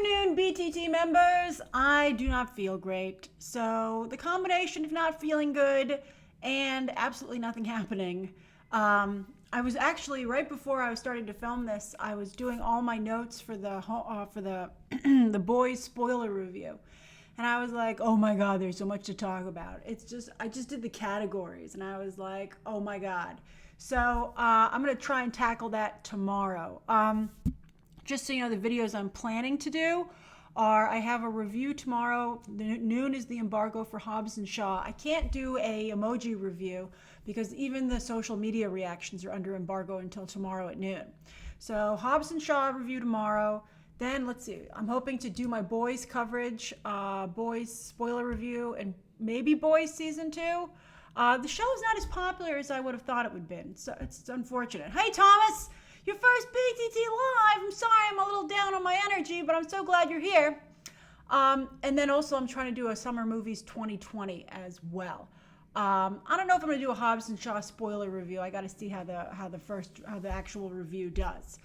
afternoon, BTT members. I do not feel great. So the combination of not feeling good and absolutely nothing happening. I was actually right before I was starting to film this. I was doing all my notes for the the boys spoiler review, and I was like, oh my god, there's so much to talk about. I just did the categories, and I was like, oh my god. So I'm gonna try and tackle that tomorrow. Just so you know, the videos I'm planning to do are, I have a review tomorrow. Noon is the embargo for Hobbs and Shaw. I can't do a emoji review because even the social media reactions are under embargo until tomorrow at noon. So Hobbs and Shaw review tomorrow. Then let's see, I'm hoping to do my Boys coverage, Boys spoiler review, and maybe Boys season 2. The show is not as popular as I would have thought it would be, so it's unfortunate. Hey Thomas! Your first BTT Live. I'm sorry I'm a little down on my energy, but I'm so glad you're here. And then also I'm trying to do a Summer Movies 2020 as well. I don't know if I'm going to do a Hobbs and Shaw spoiler review. I got to see how the actual review does.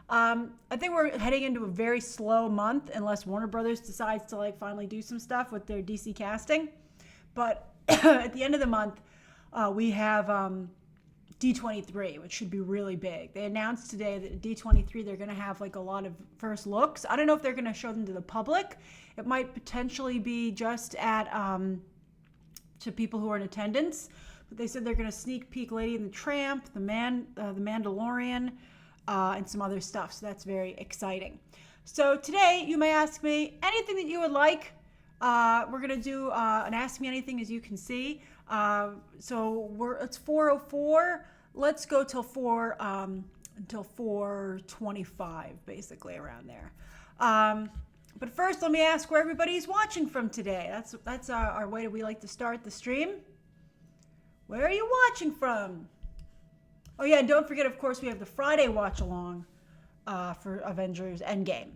I think we're heading into a very slow month unless Warner Brothers decides to finally do some stuff with their DC casting. But at the end of the month, we have D23, which should be really big. They announced today that at D23 they're going to have a lot of first looks. I don't know if they're going to show them to the public. It might potentially be just at to people who are in attendance. But they said they're going to sneak peek Lady and the Tramp, the Mandalorian, and some other stuff. So that's very exciting. So today you may ask me anything that you would like. We're going to do an Ask Me Anything, as you can see. So it's 4:04. Let's go till 4:25, basically around there. But first, let me ask where everybody's watching from today. That's our way we like to start the stream. Where are you watching from? Oh yeah, and don't forget, of course, we have the Friday watch along for Avengers Endgame.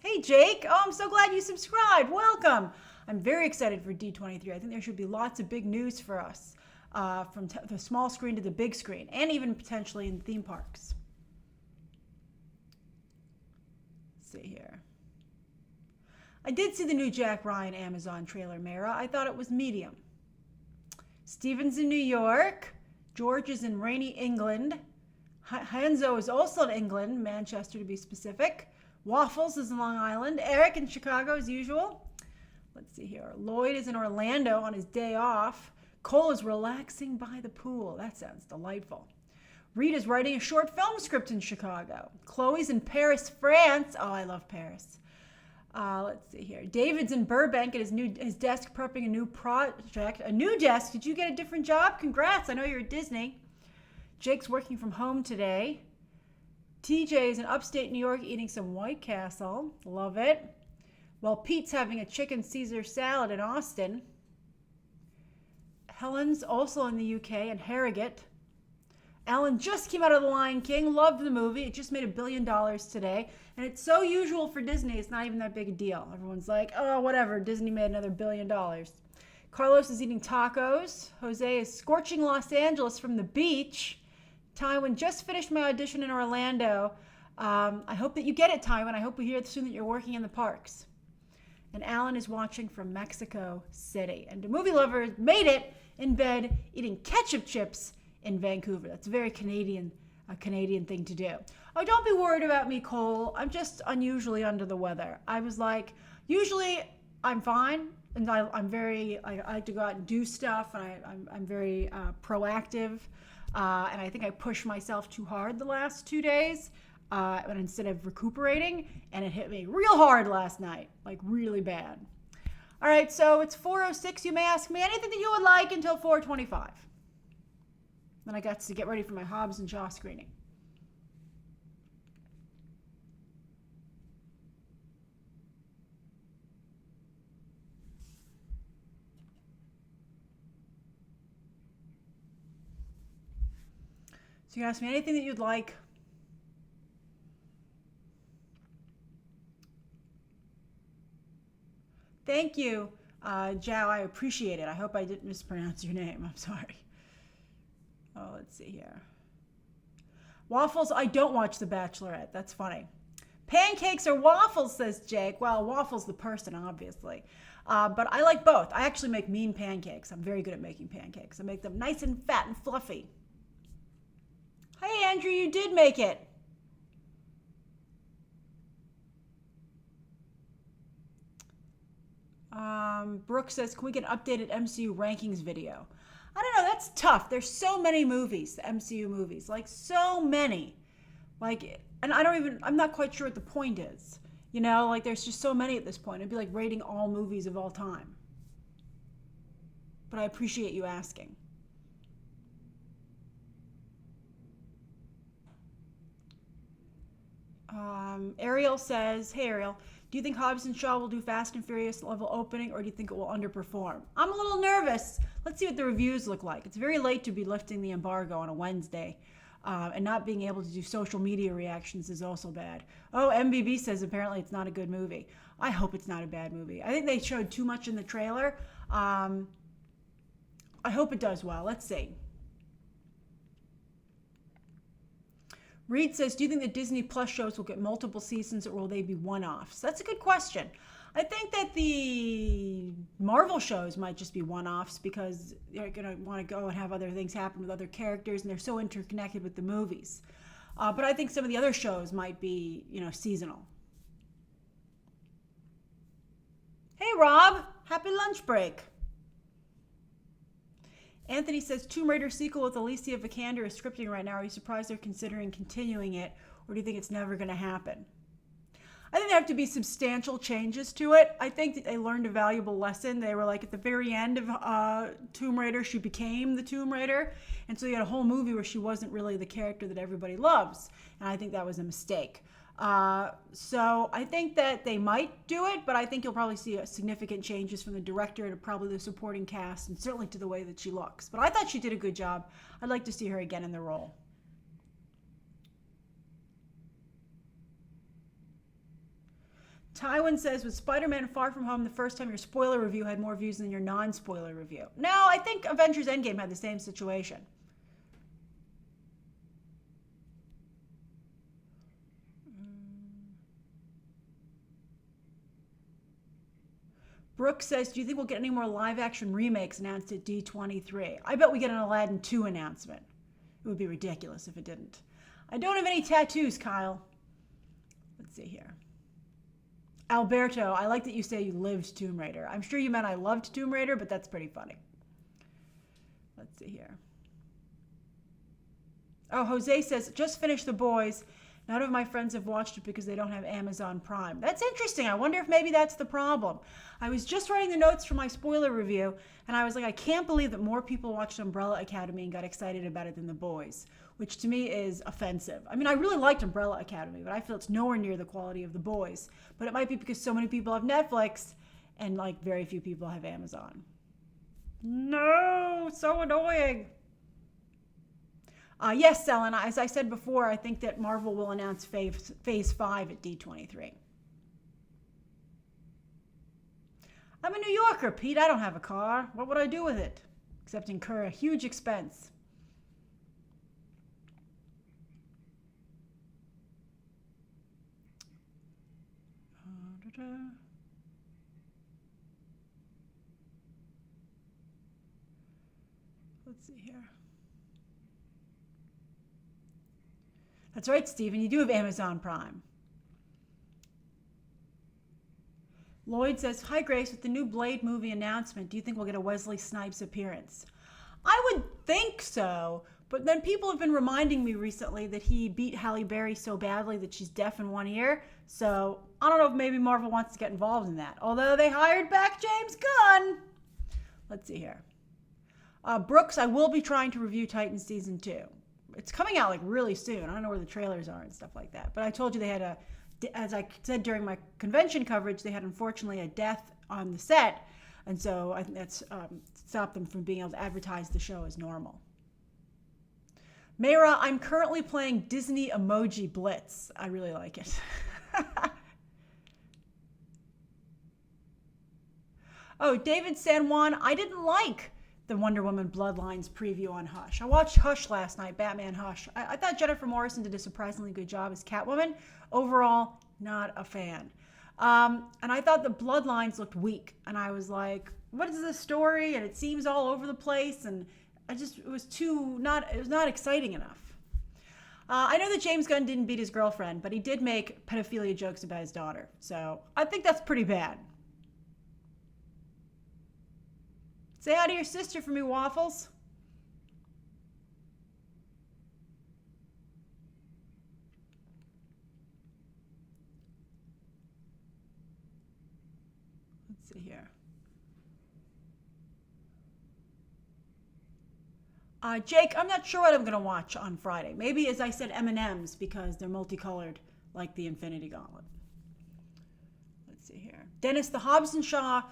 Hey Jake, oh, I'm so glad you subscribed. Welcome. I'm very excited for D23. I think there should be lots of big news for us from the small screen to the big screen, and even potentially in theme parks. Let's see here. I did see the new Jack Ryan Amazon trailer, Mara. I thought it was medium. Steven's in New York. George is in rainy England. Hanzo is also in England, Manchester to be specific. Waffles is in Long Island. Eric in Chicago as usual. Let's see here. Lloyd is in Orlando on his day off. Cole is relaxing by the pool. That sounds delightful. Reed is writing a short film script in Chicago. Chloe's in Paris, France. Oh, I love Paris. Let's see here. David's in Burbank at his desk prepping a new project. A new desk? Did you get a different job? Congrats. I know you're at Disney. Jake's working from home today. TJ's in upstate New York eating some White Castle. Love it. While Pete's having a chicken Caesar salad in Austin. Helen's also in the UK in Harrogate. Alan just came out of The Lion King. Loved the movie. It just made $1 billion today. And it's so usual for Disney, it's not even that big a deal. Everyone's like, oh, whatever. Disney made another $1 billion. Carlos is eating tacos. Jose is scorching Los Angeles from the beach. Tywin just finished my audition in Orlando. I hope that you get it, Tywin. I hope we hear soon that you're working in the parks. And Alan is watching from Mexico City. And the movie lover made it in bed eating ketchup chips in Vancouver. That's a very Canadian thing to do. Oh, don't be worried about me, Cole. I'm just unusually under the weather. I was like, usually I'm fine. And I like to go out and do stuff. And I'm very proactive. And I think I pushed myself too hard the last 2 days. But instead of recuperating, and it hit me real hard last night, like really bad. All right, so it's 4:06. You may ask me anything that you would like until 4:25. Then I got to get ready for my Hobbs and Shaw screening. So you can ask me anything that you'd like. Thank you, Zhao. I appreciate it. I hope I didn't mispronounce your name. I'm sorry. Oh, let's see here. Waffles, I don't watch The Bachelorette. That's funny. Pancakes or waffles, says Jake. Well, waffles the person, obviously. But I like both. I actually make mean pancakes. I'm very good at making pancakes. I make them nice and fat and fluffy. Hey, Andrew, you did make it. Brooke says, can we get an updated MCU rankings video? I don't know. That's tough. There's so many movies, the MCU movies. Like, so many. Like, and I'm not quite sure what the point is. You know, like, there's just so many at this point. It'd be like rating all movies of all time. But I appreciate you asking. Ariel says, hey, Ariel, do you think Hobbs and Shaw will do Fast and Furious level opening, or do you think it will underperform? I'm a little nervous. Let's see what the reviews look like. It's very late to be lifting the embargo on a Wednesday. And not being able to do social media reactions is also bad. Oh, MBB says apparently it's not a good movie. I hope it's not a bad movie. I think they showed too much in the trailer. I hope it does well. Let's see. Reed says, do you think the Disney Plus shows will get multiple seasons, or will they be one-offs? That's a good question. I think that the Marvel shows might just be one-offs because they're going to want to go and have other things happen with other characters, and they're so interconnected with the movies. But I think some of the other shows might be, seasonal. Hey, Rob. Happy lunch break. Anthony says, Tomb Raider sequel with Alicia Vikander is scripting right now. Are you surprised they're considering continuing it, or do you think it's never going to happen? I think there have to be substantial changes to it. I think that they learned a valuable lesson. They were like at the very end of Tomb Raider, she became the Tomb Raider. And so you had a whole movie where she wasn't really the character that everybody loves. And I think that was a mistake. So I think that they might do it, but I think you'll probably see significant changes from the director to probably the supporting cast and certainly to the way that she looks. But I thought she did a good job. I'd like to see her again in the role. Tywin says, with Spider-Man Far From Home, the first time your spoiler review had more views than your non-spoiler review. No, I think Avengers Endgame had the same situation. Brooke says, do you think we'll get any more live-action remakes announced at D23? I bet we get an Aladdin 2 announcement. It would be ridiculous if it didn't. I don't have any tattoos, Kyle. Let's see here. Alberto, I like that you say you lived Tomb Raider. I'm sure you meant I loved Tomb Raider, but that's pretty funny. Let's see here. Oh, Jose says, just finished The Boys. None of my friends have watched it because they don't have Amazon Prime. That's interesting. I wonder if maybe that's the problem. I was just writing the notes for my spoiler review, and I was like, I can't believe that more people watched Umbrella Academy and got excited about it than The Boys, which to me is offensive. I mean, I really liked Umbrella Academy, but I feel it's nowhere near the quality of The Boys. But it might be because so many people have Netflix and like very few people have Amazon. No, so annoying. Yes, Selena, as I said before, I think that Marvel will announce Phase 5 at D23. I'm a New Yorker, Pete. I don't have a car. What would I do with it? Except incur a huge expense. Let's see here. That's right, Stephen. You do have Amazon Prime. Lloyd says, hi, Grace. With the new Blade movie announcement, do you think we'll get a Wesley Snipes appearance? I would think so, but then people have been reminding me recently that he beat Halle Berry so badly that she's deaf in one ear. So I don't know if maybe Marvel wants to get involved in that. Although they hired back James Gunn. Let's see here. Brooks, I will be trying to review Titans Season 2. It's coming out like really soon. I don't know where the trailers are and stuff like that. But I told you they had as I said during my convention coverage, they had unfortunately a death on the set. And so I think that's stopped them from being able to advertise the show as normal. Mayra, I'm currently playing Disney Emoji Blitz. I really like it. Oh, David San Juan, I didn't like the Wonder Woman Bloodlines preview on Hush. I watched Hush last night, Batman Hush. I thought Jennifer Morrison did a surprisingly good job as Catwoman. Overall, Not a fan. And I thought the bloodlines looked weak. And I was like, what is this story? And it seems all over the place. And it was it was not exciting enough. I know that James Gunn didn't beat his girlfriend, but he did make pedophilia jokes about his daughter. So I think that's pretty bad. Say hi to your sister for me, Waffles. Let's see here. Jake, I'm not sure what I'm going to watch on Friday. Maybe, as I said, M&M's because they're multicolored like the Infinity Gauntlet. Let's see here. Dennis, the Hobbs and Shaw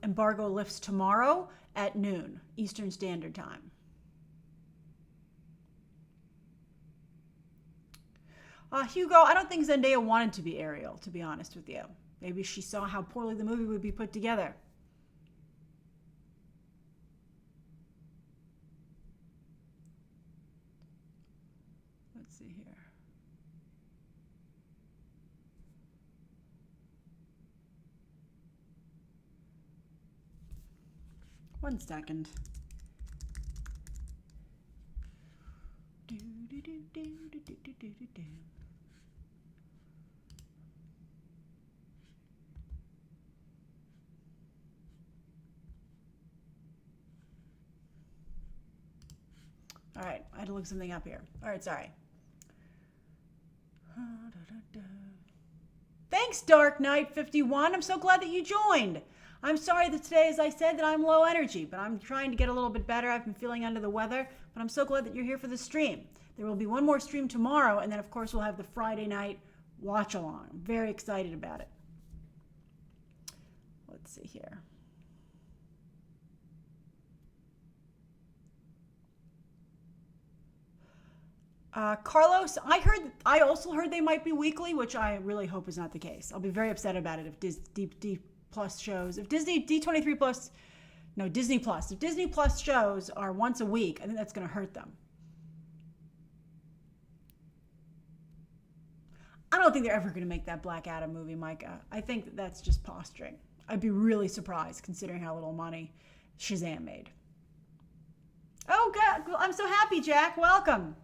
embargo lifts tomorrow at noon Eastern Standard Time. Hugo, I don't think Zendaya wanted to be Ariel, to be honest with you. Maybe she saw how poorly the movie would be put together. Let's see here. One second. All right, I had to look something up here. All right, sorry. Thanks, Dark Knight 51. I'm so glad that you joined. I'm sorry that today, as I said, that I'm low energy, but I'm trying to get a little bit better. I've been feeling under the weather, but I'm so glad that you're here for the stream. There will be one more stream tomorrow, and then, of course, we'll have the Friday night watch-along. I'm very excited about it. Let's see here. Carlos, I also heard they might be weekly, which I really hope is not the case. I'll be very upset about it if Disney Plus shows, if Disney D23 Plus, no, Disney Plus, if Disney Plus shows are once a week, I think that's going to hurt them. I don't think they're ever going to make that Black Adam movie, Micah. I think that that's just posturing. I'd be really surprised considering how little money Shazam made. Oh, God, I'm so happy, Jack. Welcome.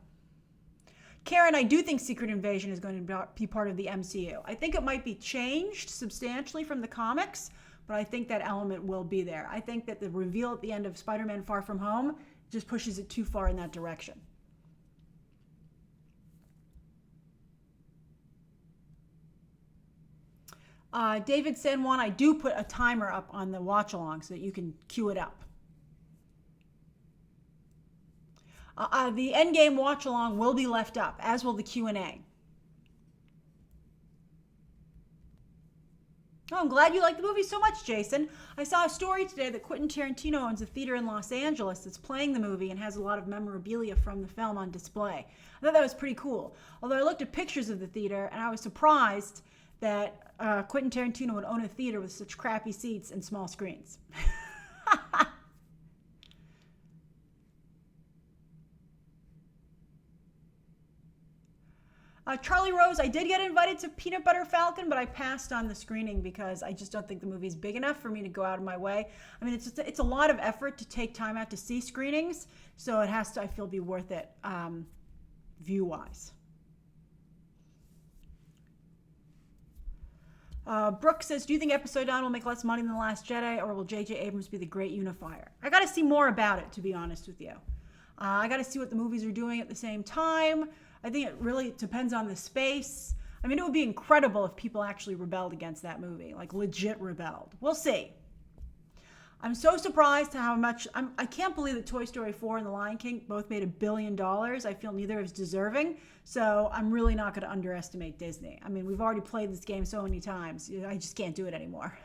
Karen, I do think Secret Invasion is going to be part of the MCU. I think it might be changed substantially from the comics, but I think that element will be there. I think that the reveal at the end of Spider-Man Far From Home just pushes it too far in that direction. David San Juan, I do put a timer up on the watch along so that you can queue it up. The Endgame watch along will be left up, as will the Q&A. Oh, I'm glad you like the movie so much, Jason. I saw a story today that Quentin Tarantino owns a theater in Los Angeles that's playing the movie and has a lot of memorabilia from the film on display. I thought that was pretty cool. Although I looked at pictures of the theater and I was surprised that Quentin Tarantino would own a theater with such crappy seats and small screens. Charlie Rose, I did get invited to Peanut Butter Falcon, but I passed on the screening because I just don't think the movie's big enough for me to go out of my way. I mean, it's a lot of effort to take time out to see screenings, so it has to, I feel, be worth it view-wise. Brooke says, do you think Episode 9 will make less money than The Last Jedi, or will J.J. Abrams be the great unifier? I got to see more about it, to be honest with you. I got to see what the movies are doing at the same time. I think it really depends on the space. I mean, it would be incredible if people actually rebelled against that movie, like legit rebelled. We'll see. I'm so surprised to how much, I can't believe that Toy Story 4 and The Lion King both made $1 billion. I feel neither is deserving, so I'm really not going to underestimate Disney. I mean, we've already played this game so many times. I just can't do it anymore.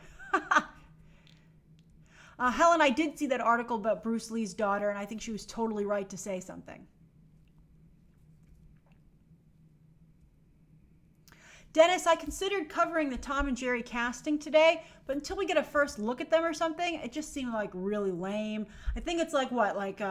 Helen, I did see that article about Bruce Lee's daughter, and I think she was totally right to say something. Dennis, I considered covering the Tom and Jerry casting today, but until we get a first look at them or something, it just seemed like really lame. I think it's like what, like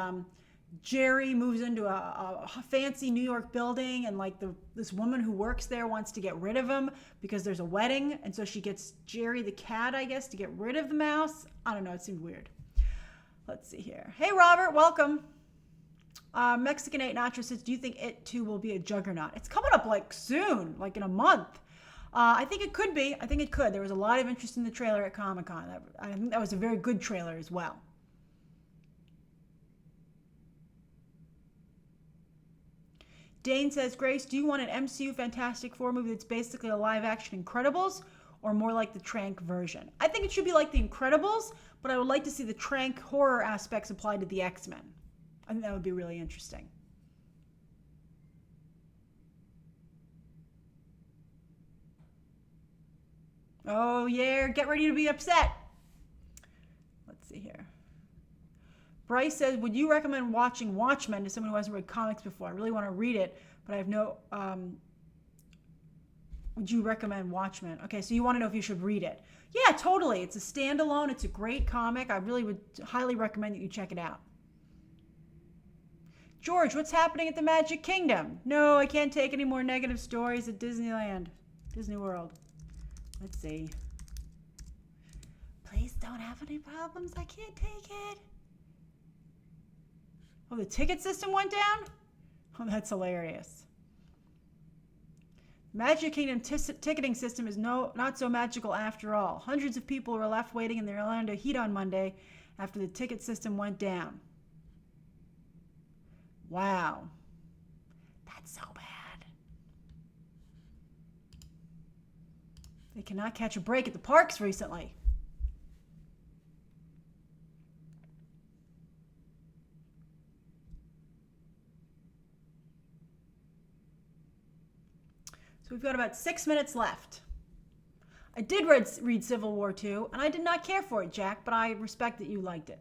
Jerry moves into a fancy New York building, and like this woman who works there wants to get rid of him because there's a wedding, and so she gets Jerry the cat, I guess, to get rid of the mouse. I don't know, it seemed weird. Let's see here. Hey Robert, welcome. Mexican 8 Nacho says, do you think It 2 will be a juggernaut? It's coming up like soon, like in a month. I think it could be. I think it could. There was a lot of interest in the trailer at Comic-Con. I think that was a very good trailer as well. Dane says, Grace, do you want an MCU Fantastic Four movie that's basically a live-action Incredibles, or more like the Trank version? I think it should be like the Incredibles, but I would like to see the Trank horror aspects applied to the X-Men. I think that would be really interesting. Oh, yeah, get ready to be upset. Let's see here. Bryce says, would you recommend watching Watchmen to someone who hasn't read comics before? I really want to read it, but I have no... would you recommend Watchmen? Okay, so you want to know if you should read it. Yeah, totally. It's a standalone. It's a great comic. I really would highly recommend that you check it out. George, what's happening at the Magic Kingdom? No, I can't take any more negative stories at Disneyland. Disney World. Let's see. Please don't have any problems. I can't take it. Oh, the ticket system went down? Oh, that's hilarious. Magic Kingdom ticketing system is not so magical after all. Hundreds of people were left waiting in the Orlando heat on Monday after the ticket system went down. Wow. That's so bad. They cannot catch a break at the parks recently. So we've got about 6 minutes left. I did read Civil War II, and I did not care for it, Jack, but I respect that you liked it.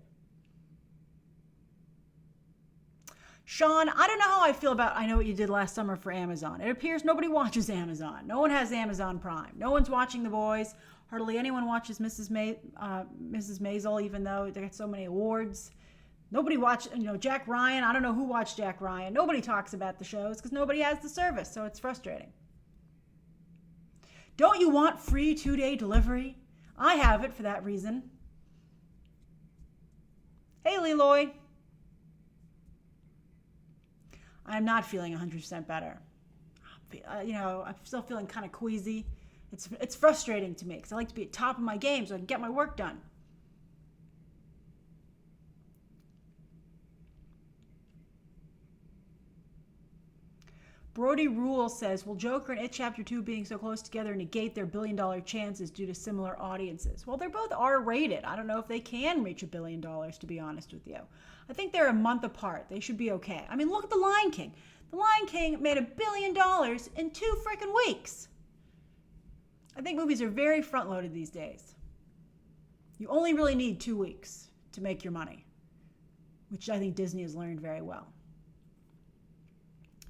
Sean, I don't know how I feel about I Know What You Did Last Summer for Amazon. It appears nobody watches Amazon. No one has Amazon Prime. No one's watching The Boys. Hardly anyone watches Mrs. Maisel, even though they get so many awards. Nobody watched, Jack Ryan. I don't know who watched Jack Ryan. Nobody talks about the shows because nobody has the service, so it's frustrating. Don't you want free 2-day delivery? I have it for that reason. Hey, Leloy. I'm not feeling 100% better. I'm still feeling kind of queasy. It's frustrating to me because I like to be at top of my game so I can get my work done. Brody Rule says, will Joker and It Chapter 2 being so close together negate their billion-dollar chances due to similar audiences? Well, they're both R-rated. I don't know if they can reach $1 billion, to be honest with you. I think they're a month apart. They should be okay. I mean, look at The Lion King. The Lion King made $1 billion in 2 freaking weeks. I think movies are very front-loaded these days. You only really need 2 weeks to make your money, which I think Disney has learned very well.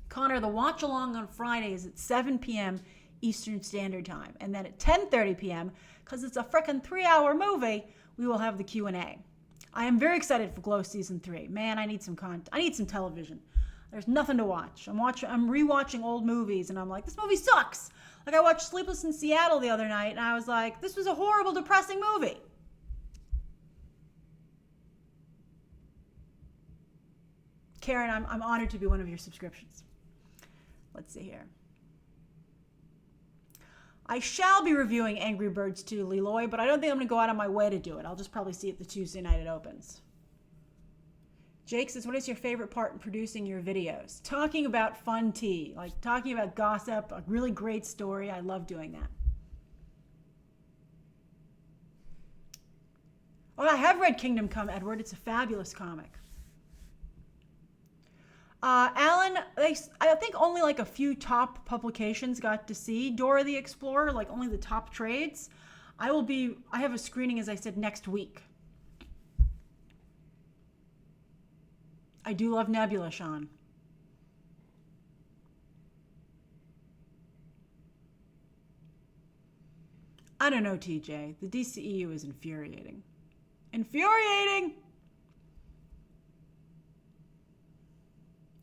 Connor, the watch along on Friday is at 7 p.m. Eastern Standard Time. And then at 10:30 p.m., because it's a frickin' 3-hour movie, we will have the Q&A. I am very excited for Glow Season 3. Man, I need some content. I need some television. There's nothing to watch. I'm rewatching old movies, and I'm like, this movie sucks. Like, I watched Sleepless in Seattle the other night, and I was like, this was a horrible, depressing movie. Karen, I'm honored to be one of your subscriptions. Let's see here. I shall be reviewing Angry Birds 2, Leloy, but I don't think I'm going to go out on my way to do it. I'll just probably see it the Tuesday night it opens. Jake says, what is your favorite part in producing your videos? Talking about fun tea, like talking about gossip, a really great story. I love doing that. Oh, I have read Kingdom Come, Edward. It's a fabulous comic. Alan, I think only like a few top publications got to see Dora the Explorer, like only the top trades. I have a screening, as I said, next week. I do love Nebula, Sean. I don't know, TJ. The DCEU is infuriating. Infuriating!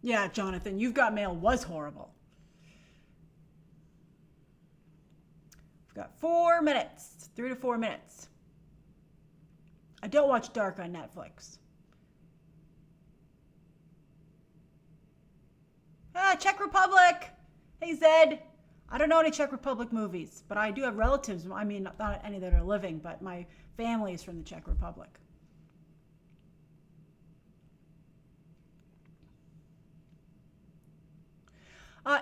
Yeah, Jonathan, You've Got Mail was horrible. We've got 4 minutes, 3 to 4 minutes. I don't watch Dark on Netflix. Czech Republic. Hey, Zed. I don't know any Czech Republic movies, but I do have relatives. I mean, not any that are living, but my family is from the Czech Republic.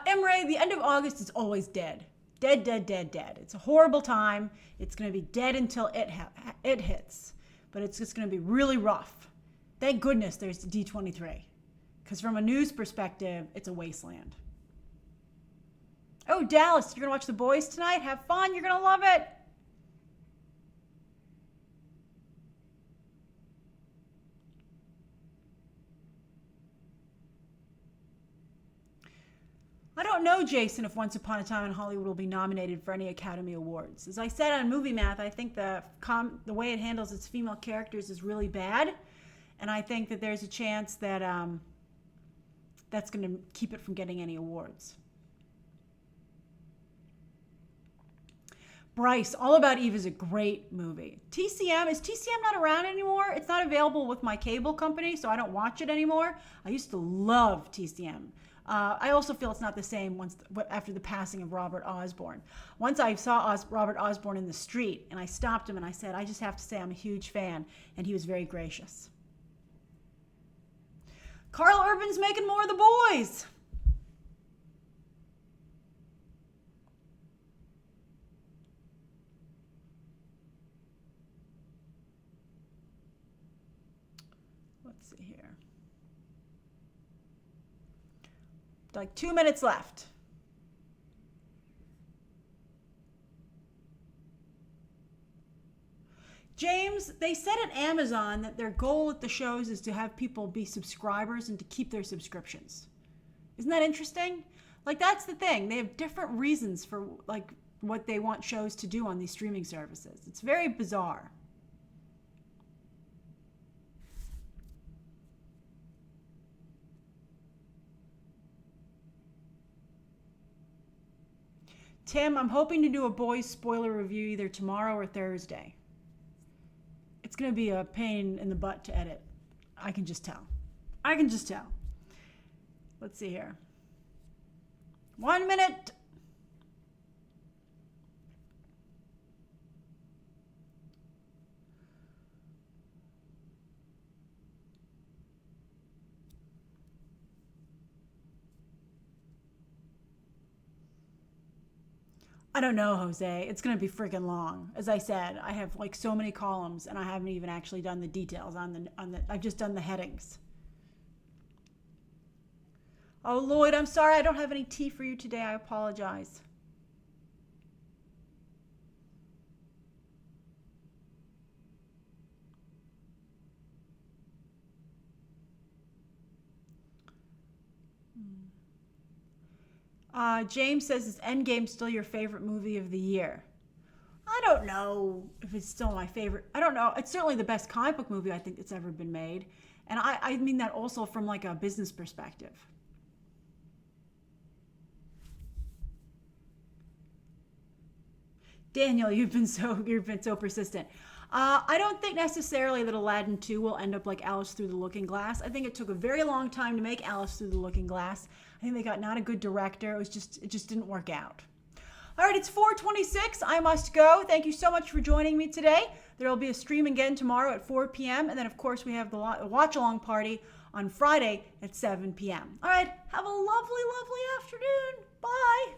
Imre, the end of August is always dead. Dead, dead, dead, dead. It's a horrible time. It's going to be dead until it hits. But it's just going to be really rough. Thank goodness there's D23. Because from a news perspective, it's a wasteland. Oh, Dallas, you're going to watch The Boys tonight? Have fun. You're going to love it. I don't know, Jason, if Once Upon a Time in Hollywood will be nominated for any Academy Awards. As I said on Movie Math, I think the way it handles its female characters is really bad. And I think that there's a chance that that's going to keep it from getting any awards. Bryce, All About Eve is a great movie. TCM, is TCM not around anymore? It's not available with my cable company, so I don't watch it anymore. I used to love TCM. I also feel it's not the same after the passing of Robert Osborne. Once I saw Robert Osborne in the street, and I stopped him and I said, I just have to say I'm a huge fan, and he was very gracious. Carl Urban's making more of The Boys. Let's see here. Like 2 minutes left. James, they said at Amazon that their goal at the shows is to have people be subscribers and to keep their subscriptions. Isn't that interesting? Like, that's the thing. They have different reasons for like what they want shows to do on these streaming services. It's very bizarre. Tim, I'm hoping to do a Boys spoiler review either tomorrow or Thursday. It's going to be a pain in the butt to edit. I can just tell. Let's see here. 1 minute. I don't know, Jose. It's going to be freaking long. As I said, I have like so many columns and I haven't even actually done the details on the I've just done the headings. Oh, Lloyd, I'm sorry I don't have any tea for you today. I apologize. James says, is Endgame still your favorite movie of the year? I don't know if it's still my favorite. I don't know. It's certainly the best comic book movie I think that's ever been made. And I mean that also from like a business perspective. Daniel, you've been so persistent. I don't think necessarily that Aladdin 2 will end up like Alice Through the Looking Glass. I think it took a very long time to make Alice Through the Looking Glass. I think they got not a good director. It just didn't work out. All right, it's 4:26. I must go. Thank you so much for joining me today. There will be a stream again tomorrow at 4 p.m. And then, of course, we have the watch-along party on Friday at 7 p.m. All right, have a lovely, lovely afternoon. Bye.